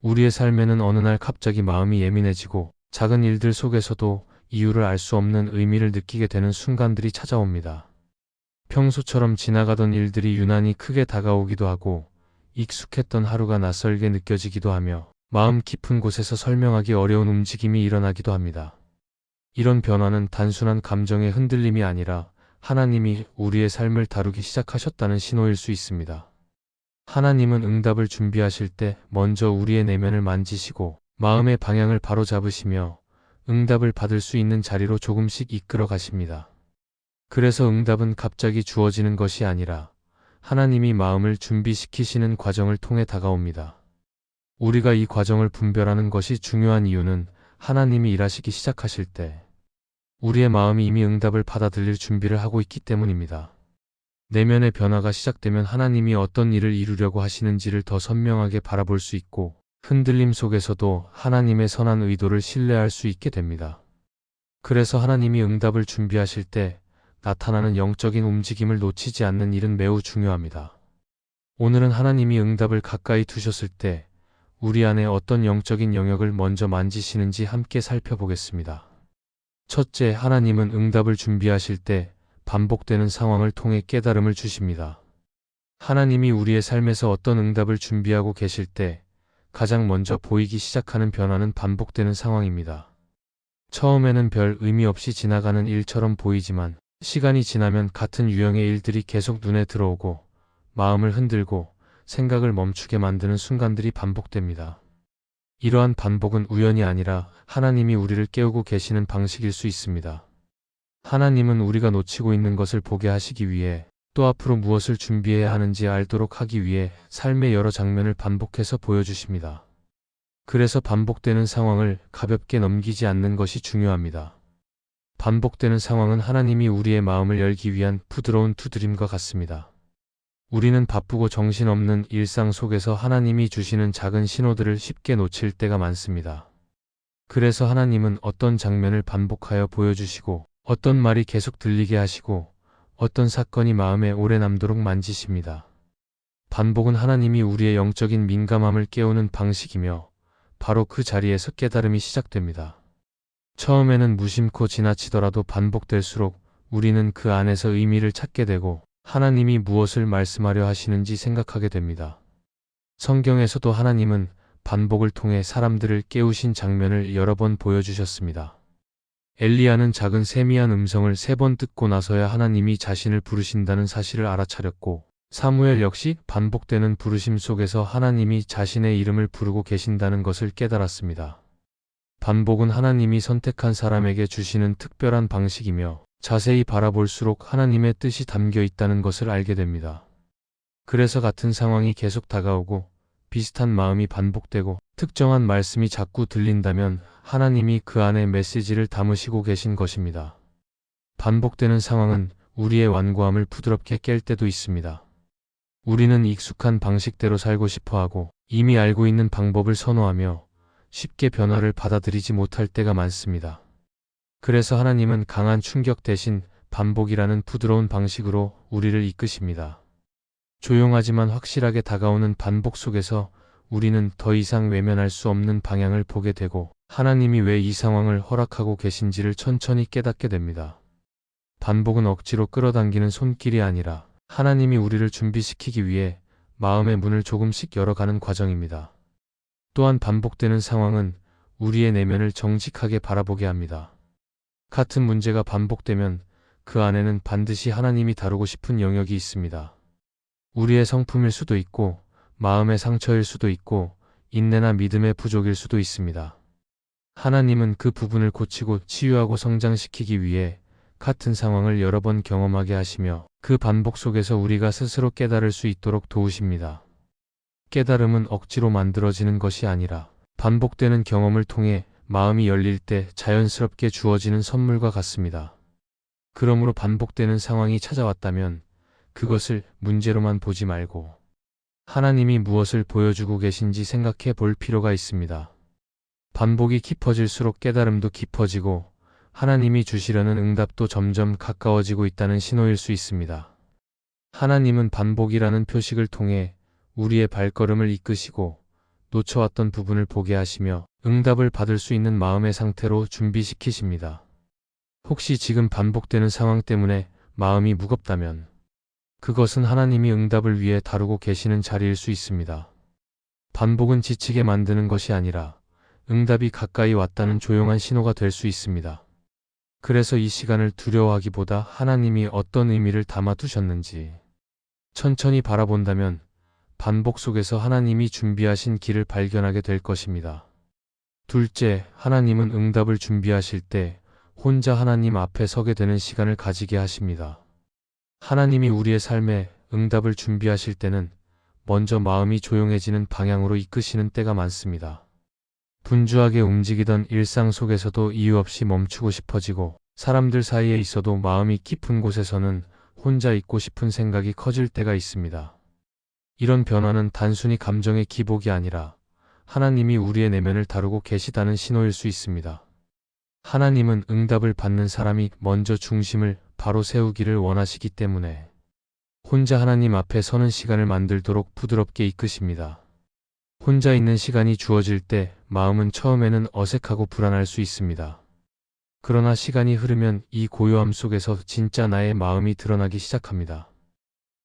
우리의 삶에는 어느 날 갑자기 마음이 예민해지고 작은 일들 속에서도 이유를 알 수 없는 의미를 느끼게 되는 순간들이 찾아옵니다. 평소처럼 지나가던 일들이 유난히 크게 다가오기도 하고 익숙했던 하루가 낯설게 느껴지기도 하며 마음 깊은 곳에서 설명하기 어려운 움직임이 일어나기도 합니다. 이런 변화는 단순한 감정의 흔들림이 아니라 하나님이 우리의 삶을 다루기 시작하셨다는 신호일 수 있습니다. 하나님은 응답을 준비하실 때 먼저 우리의 내면을 만지시고 마음의 방향을 바로잡으시며 응답을 받을 수 있는 자리로 조금씩 이끌어 가십니다. 그래서 응답은 갑자기 주어지는 것이 아니라 하나님이 마음을 준비시키시는 과정을 통해 다가옵니다. 우리가 이 과정을 분별하는 것이 중요한 이유는 하나님이 일하시기 시작하실 때 우리의 마음이 이미 응답을 받아들일 준비를 하고 있기 때문입니다. 내면의 변화가 시작되면 하나님이 어떤 일을 이루려고 하시는지를 더 선명하게 바라볼 수 있고 흔들림 속에서도 하나님의 선한 의도를 신뢰할 수 있게 됩니다. 그래서 하나님이 응답을 준비하실 때 나타나는 영적인 움직임을 놓치지 않는 일은 매우 중요합니다. 오늘은 하나님이 응답을 가까이 두셨을 때 우리 안에 어떤 영적인 영역을 먼저 만지시는지 함께 살펴보겠습니다. 첫째, 하나님은 응답을 준비하실 때 반복되는 상황을 통해 깨달음을 주십니다. 하나님이 우리의 삶에서 어떤 응답을 준비하고 계실 때 가장 먼저 보이기 시작하는 변화는 반복되는 상황입니다. 처음에는 별 의미 없이 지나가는 일처럼 보이지만 시간이 지나면 같은 유형의 일들이 계속 눈에 들어오고 마음을 흔들고 생각을 멈추게 만드는 순간들이 반복됩니다. 이러한 반복은 우연이 아니라 하나님이 우리를 깨우고 계시는 방식일 수 있습니다. 하나님은 우리가 놓치고 있는 것을 보게 하시기 위해 또 앞으로 무엇을 준비해야 하는지 알도록 하기 위해 삶의 여러 장면을 반복해서 보여주십니다. 그래서 반복되는 상황을 가볍게 넘기지 않는 것이 중요합니다. 반복되는 상황은 하나님이 우리의 마음을 열기 위한 부드러운 두드림과 같습니다. 우리는 바쁘고 정신없는 일상 속에서 하나님이 주시는 작은 신호들을 쉽게 놓칠 때가 많습니다. 그래서 하나님은 어떤 장면을 반복하여 보여주시고 어떤 말이 계속 들리게 하시고 어떤 사건이 마음에 오래 남도록 만지십니다. 반복은 하나님이 우리의 영적인 민감함을 깨우는 방식이며 바로 그 자리에서 깨달음이 시작됩니다. 처음에는 무심코 지나치더라도 반복될수록 우리는 그 안에서 의미를 찾게 되고 하나님이 무엇을 말씀하려 하시는지 생각하게 됩니다. 성경에서도 하나님은 반복을 통해 사람들을 깨우신 장면을 여러 번 보여주셨습니다. 엘리야는 작은 세미한 음성을 3번 듣고 나서야 하나님이 자신을 부르신다는 사실을 알아차렸고 사무엘 역시 반복되는 부르심 속에서 하나님이 자신의 이름을 부르고 계신다는 것을 깨달았습니다. 반복은 하나님이 선택한 사람에게 주시는 특별한 방식이며 자세히 바라볼수록 하나님의 뜻이 담겨 있다는 것을 알게 됩니다. 그래서 같은 상황이 계속 다가오고 비슷한 마음이 반복되고 특정한 말씀이 자꾸 들린다면 하나님이 그 안에 메시지를 담으시고 계신 것입니다. 반복되는 상황은 우리의 완고함을 부드럽게 깰 때도 있습니다. 우리는 익숙한 방식대로 살고 싶어하고 이미 알고 있는 방법을 선호하며 쉽게 변화를 받아들이지 못할 때가 많습니다. 그래서 하나님은 강한 충격 대신 반복이라는 부드러운 방식으로 우리를 이끄십니다. 조용하지만 확실하게 다가오는 반복 속에서 우리는 더 이상 외면할 수 없는 방향을 보게 되고 하나님이 왜 이 상황을 허락하고 계신지를 천천히 깨닫게 됩니다. 반복은 억지로 끌어당기는 손길이 아니라 하나님이 우리를 준비시키기 위해 마음의 문을 조금씩 열어가는 과정입니다. 또한 반복되는 상황은 우리의 내면을 정직하게 바라보게 합니다. 같은 문제가 반복되면 그 안에는 반드시 하나님이 다루고 싶은 영역이 있습니다. 우리의 성품일 수도 있고 마음의 상처일 수도 있고 인내나 믿음의 부족일 수도 있습니다. 하나님은 그 부분을 고치고 치유하고 성장시키기 위해 같은 상황을 여러 번 경험하게 하시며 그 반복 속에서 우리가 스스로 깨달을 수 있도록 도우십니다. 깨달음은 억지로 만들어지는 것이 아니라 반복되는 경험을 통해 마음이 열릴 때 자연스럽게 주어지는 선물과 같습니다. 그러므로 반복되는 상황이 찾아왔다면 그것을 문제로만 보지 말고 하나님이 무엇을 보여주고 계신지 생각해 볼 필요가 있습니다. 반복이 깊어질수록 깨달음도 깊어지고 하나님이 주시려는 응답도 점점 가까워지고 있다는 신호일 수 있습니다. 하나님은 반복이라는 표식을 통해 우리의 발걸음을 이끄시고 놓쳐왔던 부분을 보게 하시며 응답을 받을 수 있는 마음의 상태로 준비시키십니다. 혹시 지금 반복되는 상황 때문에 마음이 무겁다면 그것은 하나님이 응답을 위해 다루고 계시는 자리일 수 있습니다. 반복은 지치게 만드는 것이 아니라 응답이 가까이 왔다는 조용한 신호가 될 수 있습니다. 그래서 이 시간을 두려워하기보다 하나님이 어떤 의미를 담아두셨는지 천천히 바라본다면 반복 속에서 하나님이 준비하신 길을 발견하게 될 것입니다. 둘째, 하나님은 응답을 준비하실 때 혼자 하나님 앞에 서게 되는 시간을 가지게 하십니다. 하나님이 우리의 삶에 응답을 준비하실 때는 먼저 마음이 조용해지는 방향으로 이끄시는 때가 많습니다. 분주하게 움직이던 일상 속에서도 이유 없이 멈추고 싶어지고 사람들 사이에 있어도 마음이 깊은 곳에서는 혼자 있고 싶은 생각이 커질 때가 있습니다. 이런 변화는 단순히 감정의 기복이 아니라 하나님이 우리의 내면을 다루고 계시다는 신호일 수 있습니다. 하나님은 응답을 받는 사람이 먼저 중심을 바로 세우기를 원하시기 때문에 혼자 하나님 앞에 서는 시간을 만들도록 부드럽게 이끄십니다. 혼자 있는 시간이 주어질 때 마음은 처음에는 어색하고 불안할 수 있습니다. 그러나 시간이 흐르면 이 고요함 속에서 진짜 나의 마음이 드러나기 시작합니다.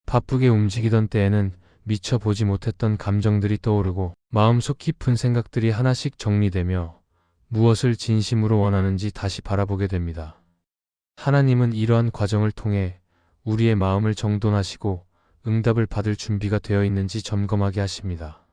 바쁘게 움직이던 때에는 미처 보지 못했던 감정들이 떠오르고 마음속 깊은 생각들이 하나씩 정리되며 무엇을 진심으로 원하는지 다시 바라보게 됩니다. 하나님은 이러한 과정을 통해 우리의 마음을 정돈하시고 응답을 받을 준비가 되어 있는지 점검하게 하십니다.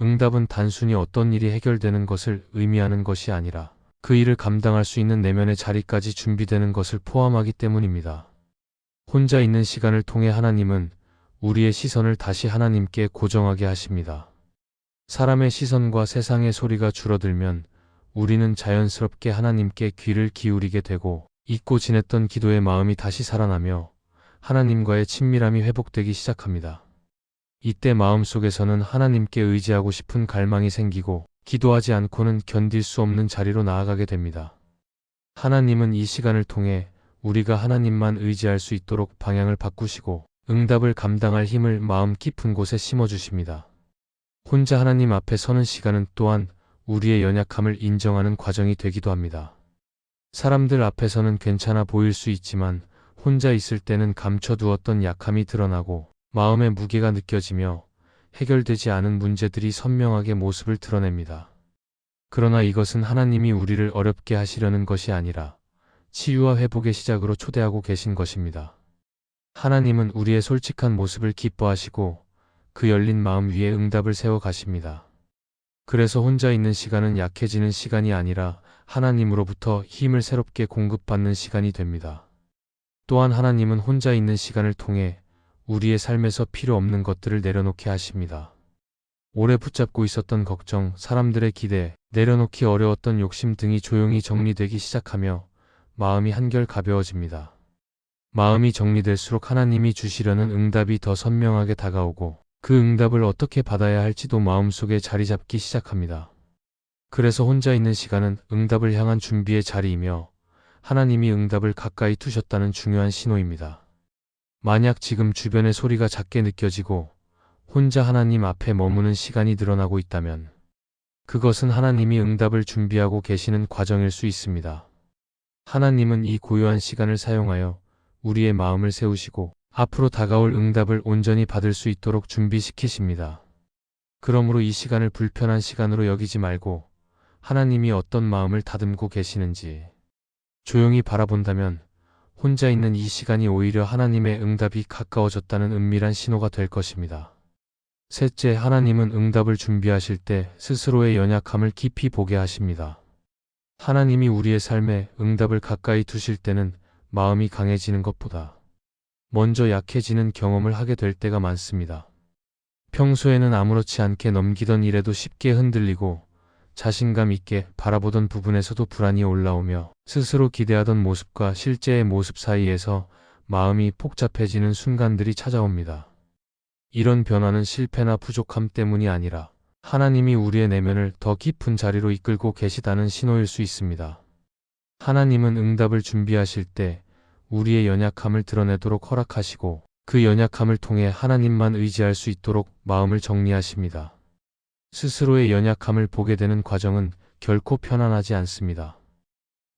응답은 단순히 어떤 일이 해결되는 것을 의미하는 것이 아니라 그 일을 감당할 수 있는 내면의 자리까지 준비되는 것을 포함하기 때문입니다. 혼자 있는 시간을 통해 하나님은 우리의 시선을 다시 하나님께 고정하게 하십니다. 사람의 시선과 세상의 소리가 줄어들면 우리는 자연스럽게 하나님께 귀를 기울이게 되고 잊고 지냈던 기도의 마음이 다시 살아나며 하나님과의 친밀함이 회복되기 시작합니다. 이때 마음속에서는 하나님께 의지하고 싶은 갈망이 생기고 기도하지 않고는 견딜 수 없는 자리로 나아가게 됩니다. 하나님은 이 시간을 통해 우리가 하나님만 의지할 수 있도록 방향을 바꾸시고 응답을 감당할 힘을 마음 깊은 곳에 심어주십니다. 혼자 하나님 앞에 서는 시간은 또한 우리의 연약함을 인정하는 과정이 되기도 합니다. 사람들 앞에서는 괜찮아 보일 수 있지만 혼자 있을 때는 감춰두었던 약함이 드러나고 마음의 무게가 느껴지며 해결되지 않은 문제들이 선명하게 모습을 드러냅니다. 그러나 이것은 하나님이 우리를 어렵게 하시려는 것이 아니라 치유와 회복의 시작으로 초대하고 계신 것입니다. 하나님은 우리의 솔직한 모습을 기뻐하시고 그 열린 마음 위에 응답을 세워 가십니다. 그래서 혼자 있는 시간은 약해지는 시간이 아니라 하나님으로부터 힘을 새롭게 공급받는 시간이 됩니다. 또한 하나님은 혼자 있는 시간을 통해 우리의 삶에서 필요 없는 것들을 내려놓게 하십니다. 오래 붙잡고 있었던 걱정, 사람들의 기대, 내려놓기 어려웠던 욕심 등이 조용히 정리되기 시작하며 마음이 한결 가벼워집니다. 마음이 정리될수록 하나님이 주시려는 응답이 더 선명하게 다가오고 그 응답을 어떻게 받아야 할지도 마음속에 자리 잡기 시작합니다. 그래서 혼자 있는 시간은 응답을 향한 준비의 자리이며 하나님이 응답을 가까이 두셨다는 중요한 신호입니다. 만약 지금 주변의 소리가 작게 느껴지고 혼자 하나님 앞에 머무는 시간이 늘어나고 있다면 그것은 하나님이 응답을 준비하고 계시는 과정일 수 있습니다. 하나님은 이 고요한 시간을 사용하여 우리의 마음을 세우시고 앞으로 다가올 응답을 온전히 받을 수 있도록 준비시키십니다. 그러므로 이 시간을 불편한 시간으로 여기지 말고 하나님이 어떤 마음을 다듬고 계시는지 조용히 바라본다면 혼자 있는 이 시간이 오히려 하나님의 응답이 가까워졌다는 은밀한 신호가 될 것입니다. 셋째, 하나님은 응답을 준비하실 때 스스로의 연약함을 깊이 보게 하십니다. 하나님이 우리의 삶에 응답을 가까이 두실 때는 마음이 강해지는 것보다 먼저 약해지는 경험을 하게 될 때가 많습니다. 평소에는 아무렇지 않게 넘기던 일에도 쉽게 흔들리고 자신감 있게 바라보던 부분에서도 불안이 올라오며 스스로 기대하던 모습과 실제의 모습 사이에서 마음이 복잡해지는 순간들이 찾아옵니다. 이런 변화는 실패나 부족함 때문이 아니라 하나님이 우리의 내면을 더 깊은 자리로 이끌고 계시다는 신호일 수 있습니다. 하나님은 응답을 준비하실 때 우리의 연약함을 드러내도록 허락하시고 그 연약함을 통해 하나님만 의지할 수 있도록 마음을 정리하십니다. 스스로의 연약함을 보게 되는 과정은 결코 편안하지 않습니다.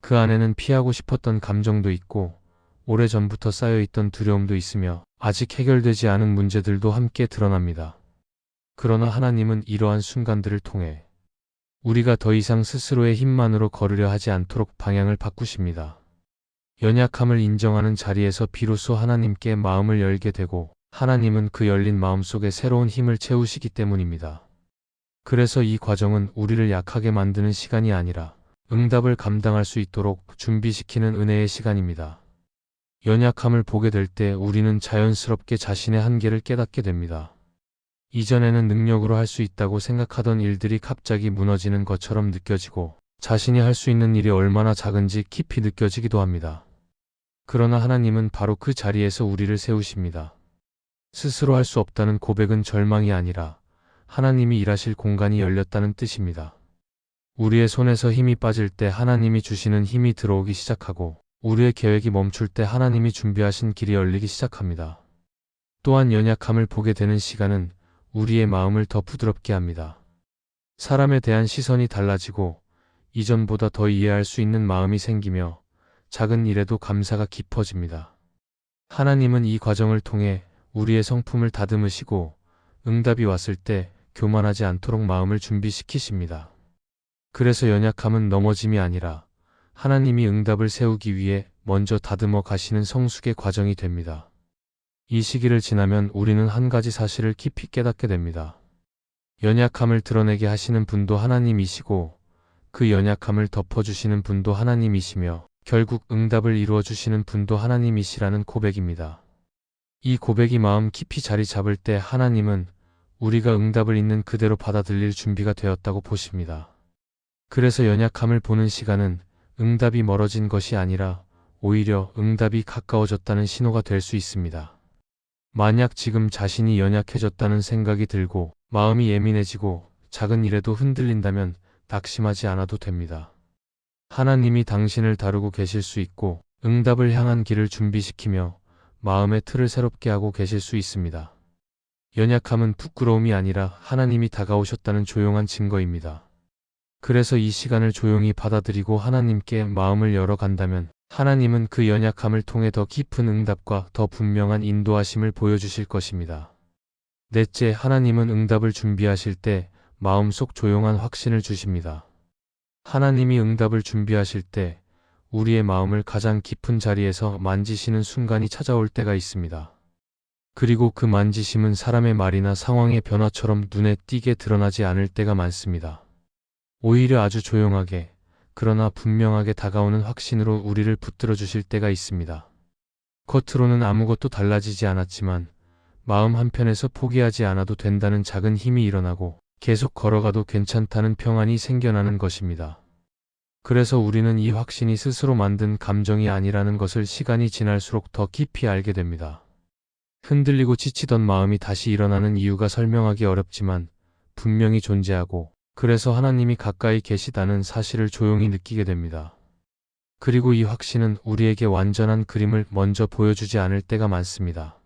그 안에는 피하고 싶었던 감정도 있고 오래전부터 쌓여있던 두려움도 있으며 아직 해결되지 않은 문제들도 함께 드러납니다. 그러나 하나님은 이러한 순간들을 통해 우리가 더 이상 스스로의 힘만으로 걸으려 하지 않도록 방향을 바꾸십니다. 연약함을 인정하는 자리에서 비로소 하나님께 마음을 열게 되고 하나님은 그 열린 마음 속에 새로운 힘을 채우시기 때문입니다. 그래서 이 과정은 우리를 약하게 만드는 시간이 아니라 응답을 감당할 수 있도록 준비시키는 은혜의 시간입니다. 연약함을 보게 될 때 우리는 자연스럽게 자신의 한계를 깨닫게 됩니다. 이전에는 능력으로 할 수 있다고 생각하던 일들이 갑자기 무너지는 것처럼 느껴지고 자신이 할 수 있는 일이 얼마나 작은지 깊이 느껴지기도 합니다. 그러나 하나님은 바로 그 자리에서 우리를 세우십니다. 스스로 할 수 없다는 고백은 절망이 아니라 하나님이 일하실 공간이 열렸다는 뜻입니다. 우리의 손에서 힘이 빠질 때 하나님이 주시는 힘이 들어오기 시작하고 우리의 계획이 멈출 때 하나님이 준비하신 길이 열리기 시작합니다. 또한 연약함을 보게 되는 시간은 우리의 마음을 더 부드럽게 합니다. 사람에 대한 시선이 달라지고 이전보다 더 이해할 수 있는 마음이 생기며 작은 일에도 감사가 깊어집니다. 하나님은 이 과정을 통해 우리의 성품을 다듬으시고 응답이 왔을 때 교만하지 않도록 마음을 준비시키십니다. 그래서 연약함은 넘어짐이 아니라 하나님이 응답을 세우기 위해 먼저 다듬어 가시는 성숙의 과정이 됩니다. 이 시기를 지나면 우리는 한 가지 사실을 깊이 깨닫게 됩니다. 연약함을 드러내게 하시는 분도 하나님이시고 그 연약함을 덮어주시는 분도 하나님이시며 결국 응답을 이루어주시는 분도 하나님이시라는 고백입니다. 이 고백이 마음 깊이 자리 잡을 때 하나님은 우리가 응답을 있는 그대로 받아들일 준비가 되었다고 보십니다. 그래서 연약함을 보는 시간은 응답이 멀어진 것이 아니라 오히려 응답이 가까워졌다는 신호가 될 수 있습니다. 만약 지금 자신이 연약해졌다는 생각이 들고 마음이 예민해지고 작은 일에도 흔들린다면 낙심하지 않아도 됩니다. 하나님이 당신을 다루고 계실 수 있고 응답을 향한 길을 준비시키며 마음의 틀을 새롭게 하고 계실 수 있습니다. 연약함은 부끄러움이 아니라 하나님이 다가오셨다는 조용한 증거입니다. 그래서 이 시간을 조용히 받아들이고 하나님께 마음을 열어간다면 하나님은 그 연약함을 통해 더 깊은 응답과 더 분명한 인도하심을 보여주실 것입니다. 넷째, 하나님은 응답을 준비하실 때 마음속 조용한 확신을 주십니다. 하나님이 응답을 준비하실 때 우리의 마음을 가장 깊은 자리에서 만지시는 순간이 찾아올 때가 있습니다. 그리고 그 만지심은 사람의 말이나 상황의 변화처럼 눈에 띄게 드러나지 않을 때가 많습니다. 오히려 아주 조용하게 그러나 분명하게 다가오는 확신으로 우리를 붙들어 주실 때가 있습니다. 겉으로는 아무것도 달라지지 않았지만 마음 한편에서 포기하지 않아도 된다는 작은 힘이 일어나고 계속 걸어가도 괜찮다는 평안이 생겨나는 것입니다. 그래서 우리는 이 확신이 스스로 만든 감정이 아니라는 것을 시간이 지날수록 더 깊이 알게 됩니다. 흔들리고 지치던 마음이 다시 일어나는 이유가 설명하기 어렵지만 분명히 존재하고 그래서 하나님이 가까이 계시다는 사실을 조용히 느끼게 됩니다. 그리고 이 확신은 우리에게 완전한 그림을 먼저 보여주지 않을 때가 많습니다.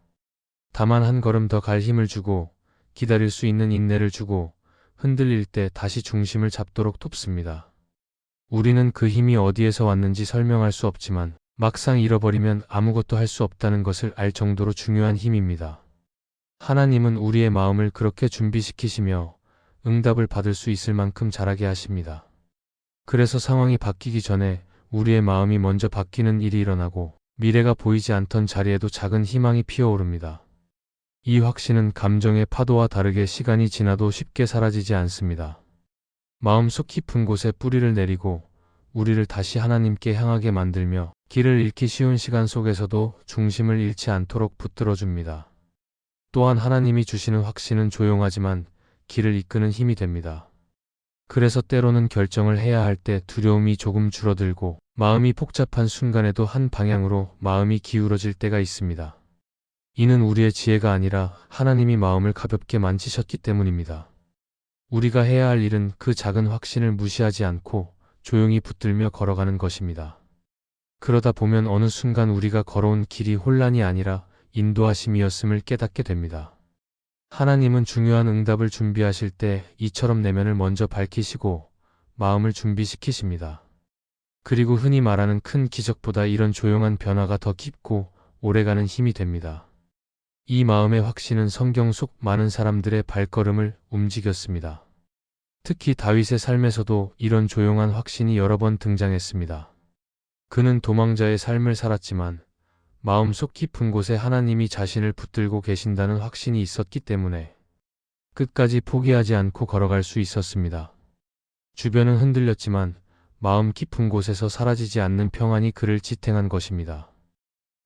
다만 한 걸음 더 갈 힘을 주고 기다릴 수 있는 인내를 주고 흔들릴 때 다시 중심을 잡도록 돕습니다. 우리는 그 힘이 어디에서 왔는지 설명할 수 없지만 막상 잃어버리면 아무것도 할 수 없다는 것을 알 정도로 중요한 힘입니다. 하나님은 우리의 마음을 그렇게 준비시키시며 응답을 받을 수 있을 만큼 자라게 하십니다. 그래서 상황이 바뀌기 전에 우리의 마음이 먼저 바뀌는 일이 일어나고 미래가 보이지 않던 자리에도 작은 희망이 피어오릅니다. 이 확신은 감정의 파도와 다르게 시간이 지나도 쉽게 사라지지 않습니다. 마음속 깊은 곳에 뿌리를 내리고 우리를 다시 하나님께 향하게 만들며 길을 잃기 쉬운 시간 속에서도 중심을 잃지 않도록 붙들어줍니다. 또한 하나님이 주시는 확신은 조용하지만 길을 이끄는 힘이 됩니다. 그래서 때로는 결정을 해야 할 때 두려움이 조금 줄어들고 마음이 복잡한 순간에도 한 방향으로 마음이 기울어질 때가 있습니다. 이는 우리의 지혜가 아니라 하나님이 마음을 가볍게 만지셨기 때문입니다. 우리가 해야 할 일은 그 작은 확신을 무시하지 않고 조용히 붙들며 걸어가는 것입니다. 그러다 보면 어느 순간 우리가 걸어온 길이 혼란이 아니라 인도하심이었음을 깨닫게 됩니다. 하나님은 중요한 응답을 준비하실 때 이처럼 내면을 먼저 밝히시고 마음을 준비시키십니다. 그리고 흔히 말하는 큰 기적보다 이런 조용한 변화가 더 깊고 오래가는 힘이 됩니다. 이 마음의 확신은 성경 속 많은 사람들의 발걸음을 움직였습니다. 특히 다윗의 삶에서도 이런 조용한 확신이 여러 번 등장했습니다. 그는 도망자의 삶을 살았지만 마음속 깊은 곳에 하나님이 자신을 붙들고 계신다는 확신이 있었기 때문에 끝까지 포기하지 않고 걸어갈 수 있었습니다. 주변은 흔들렸지만 마음 깊은 곳에서 사라지지 않는 평안이 그를 지탱한 것입니다.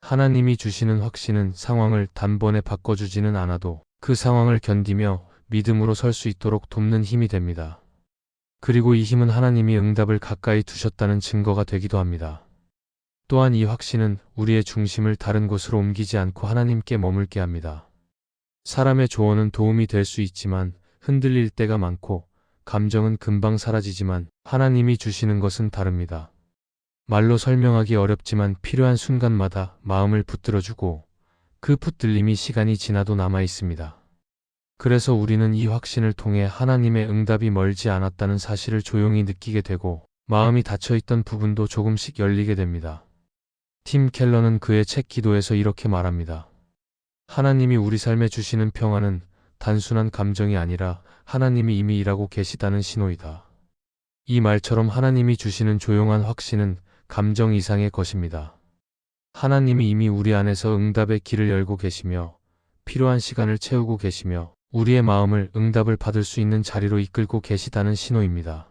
하나님이 주시는 확신은 상황을 단번에 바꿔주지는 않아도 그 상황을 견디며 믿음으로 설 수 있도록 돕는 힘이 됩니다. 그리고 이 힘은 하나님이 응답을 가까이 두셨다는 증거가 되기도 합니다. 또한 이 확신은 우리의 중심을 다른 곳으로 옮기지 않고 하나님께 머물게 합니다. 사람의 조언은 도움이 될 수 있지만 흔들릴 때가 많고 감정은 금방 사라지지만 하나님이 주시는 것은 다릅니다. 말로 설명하기 어렵지만 필요한 순간마다 마음을 붙들어주고 그 붙들림이 시간이 지나도 남아 있습니다. 그래서 우리는 이 확신을 통해 하나님의 응답이 멀지 않았다는 사실을 조용히 느끼게 되고 마음이 닫혀있던 부분도 조금씩 열리게 됩니다. 팀 켈러는 그의 책 기도에서 이렇게 말합니다. 하나님이 우리 삶에 주시는 평안은 단순한 감정이 아니라 하나님이 이미 일하고 계시다는 신호이다. 이 말처럼 하나님이 주시는 조용한 확신은 감정 이상의 것입니다. 하나님이 이미 우리 안에서 응답의 길을 열고 계시며 필요한 시간을 채우고 계시며 우리의 마음을 응답을 받을 수 있는 자리로 이끌고 계시다는 신호입니다.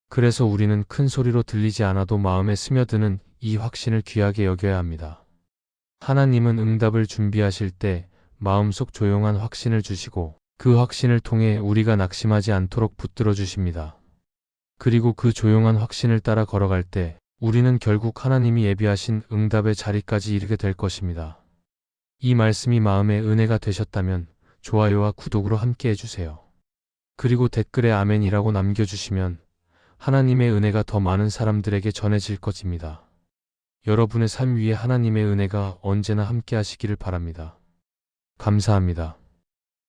그래서 우리는 큰 소리로 들리지 않아도 마음에 스며드는 이 확신을 귀하게 여겨야 합니다. 하나님은 응답을 준비하실 때 마음속 조용한 확신을 주시고 그 확신을 통해 우리가 낙심하지 않도록 붙들어 주십니다. 그리고 그 조용한 확신을 따라 걸어갈 때 우리는 결국 하나님이 예비하신 응답의 자리까지 이르게 될 것입니다. 이 말씀이 마음의 은혜가 되셨다면 좋아요와 구독으로 함께 해주세요. 그리고 댓글에 아멘이라고 남겨주시면 하나님의 은혜가 더 많은 사람들에게 전해질 것입니다. 여러분의 삶 위에 하나님의 은혜가 언제나 함께 하시기를 바랍니다. 감사합니다.